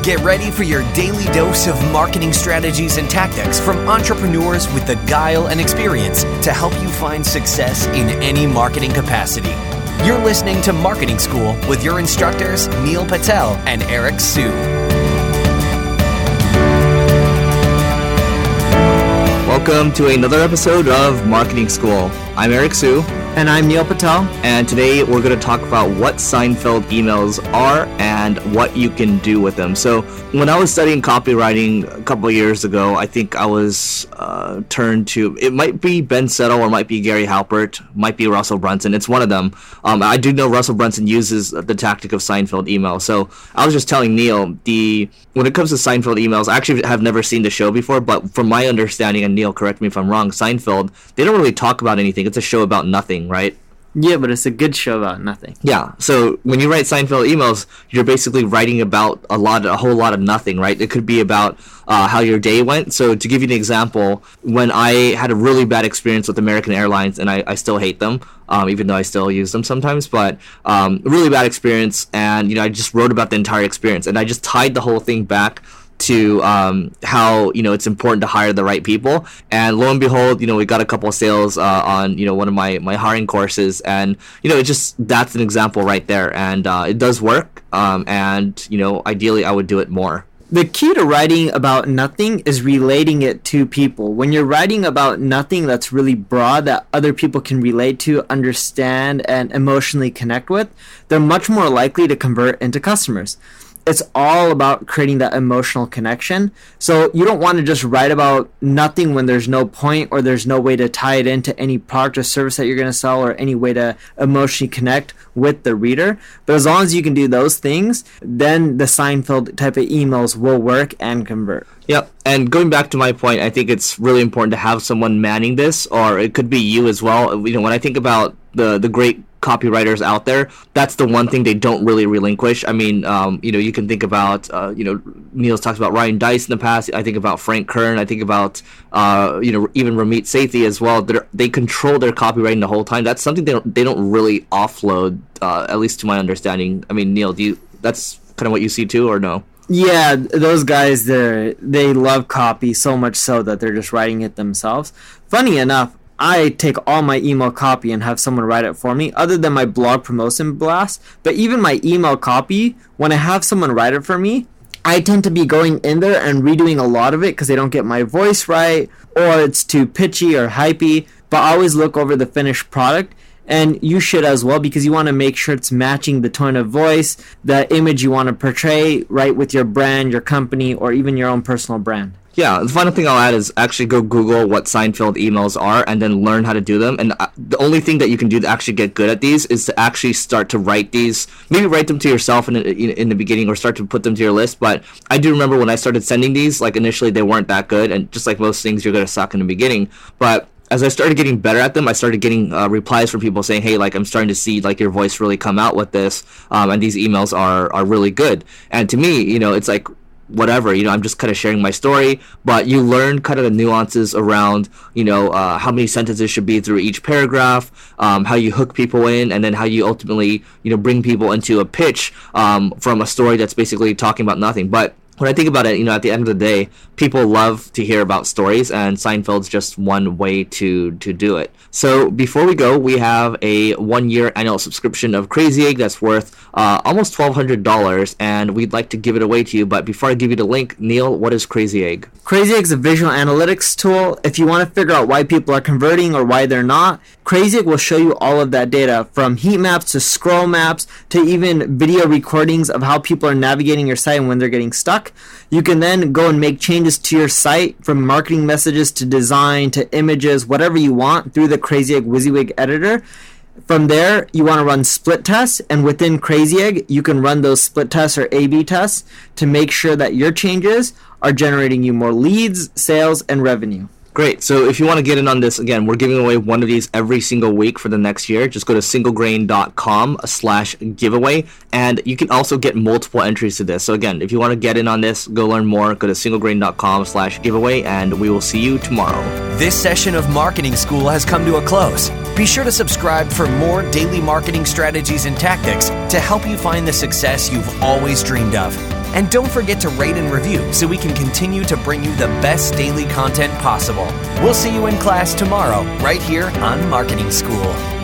Get ready for your daily dose of marketing strategies and tactics from entrepreneurs with the guile and experience to help you find success in any marketing capacity. You're listening to Marketing School with your instructors, Neil Patel and Eric Su. Welcome to another episode of Marketing School. I'm Eric Su. And I'm Neil Patel. And today we're going to talk about what Seinfeld emails are and what you can do with them. So when I was studying copywriting a couple of years ago, I think I was turned to, it might be Ben Settle or it might be Gary Halpert, might be Russell Brunson. It's one of them. I do know Russell Brunson uses the tactic of Seinfeld email. So I was just telling Neil, when it comes to Seinfeld emails, I actually have never seen the show before, but from my understanding, and Neil, correct me if I'm wrong, Seinfeld, they don't really talk about anything. It's a show about nothing, right? Yeah, but it's a good show about nothing. Yeah, so when you write Seinfeld emails, you're basically writing about a whole lot of nothing, right? It could be about how your day went. So to give you an example, when I had a really bad experience with American Airlines, and I still hate them, even though I still use them sometimes, but really bad experience, and I just wrote about the entire experience, and I just tied the whole thing back to how it's important to hire the right people. And lo and behold, we got a couple of sales on one of my hiring courses, and it just, that's an example right there, and it does work, and ideally I would do it more. The key to writing about nothing is relating it to people. When you're writing about nothing that's really broad, that other people can relate to, understand, and emotionally connect with, they're much more likely to convert into customers. It's all about creating that emotional connection. So you don't want to just write about nothing when there's no point or there's no way to tie it into any product or service that you're going to sell or any way to emotionally connect with the reader. But as long as you can do those things, then the Seinfeld type of emails will work and convert. Yep. And going back to my point, I think it's really important to have someone manning this, or it could be you as well. When I think about the great copywriters out there, that's the one thing they don't really relinquish. I mean, you can think about, Neil's talked about Ryan Dice in the past. I think about Frank Kern. I think about, even Ramit Sethi as well. They control their copywriting the whole time. That's something they don't really offload, at least to my understanding. I mean, Neil, that's kind of what you see too, or no? Yeah, those guys, they love copy so much so that they're just writing it themselves. Funny enough, I take all my email copy and have someone write it for me, other than my blog promotion blast. But even my email copy, when I have someone write it for me, I tend to be going in there and redoing a lot of it because they don't get my voice right, or it's too pitchy or hypey. But I always look over the finished product, and you should as well, because you want to make sure it's matching the tone of voice, the image you want to portray, right, with your brand, your company, or even your own personal brand. Yeah, the final thing I'll add is actually go Google what Seinfeld emails are and then learn how to do them. And the only thing that you can do to actually get good at these is to actually start to write these. Maybe write them to yourself in the beginning, or start to put them to your list. But I do remember when I started sending these, like initially they weren't that good. And just like most things, you're going to suck in the beginning. But as I started getting better at them, I started getting replies from people saying, hey, like, I'm starting to see like your voice really come out with this. And these emails are really good. And to me, it's like, whatever, I'm just kind of sharing my story, but you learn kind of the nuances around, how many sentences should be through each paragraph, how you hook people in, and then how you ultimately, bring people into a pitch from a story that's basically talking about nothing. But when I think about it, at the end of the day, people love to hear about stories, and Seinfeld's just one way to do it. So before we go, we have a 1-year annual subscription of Crazy Egg that's worth almost $1,200, and we'd like to give it away to you. But before I give you the link, Neil, what is Crazy Egg? Crazy Egg is a visual analytics tool. If you want to figure out why people are converting or why they're not, Crazy Egg will show you all of that data, from heat maps to scroll maps to even video recordings of how people are navigating your site and when they're getting stuck. You can then go and make changes to your site, from marketing messages to design to images, whatever you want, through the Crazy Egg WYSIWYG editor. From there, you want to run split tests, and within Crazy Egg, you can run those split tests or A/B tests to make sure that your changes are generating you more leads, sales, and revenue. Great. So if you want to get in on this, again, we're giving away one of these every single week for the next year. Just go to singlegrain.com/giveaway, and you can also get multiple entries to this. So again, if you want to get in on this, go learn more, go to singlegrain.com/giveaway, and we will see you tomorrow. This session of Marketing School has come to a close. Be sure to subscribe for more daily marketing strategies and tactics to help you find the success you've always dreamed of. And don't forget to rate and review so we can continue to bring you the best daily content possible. We'll see you in class tomorrow, right here on Marketing School.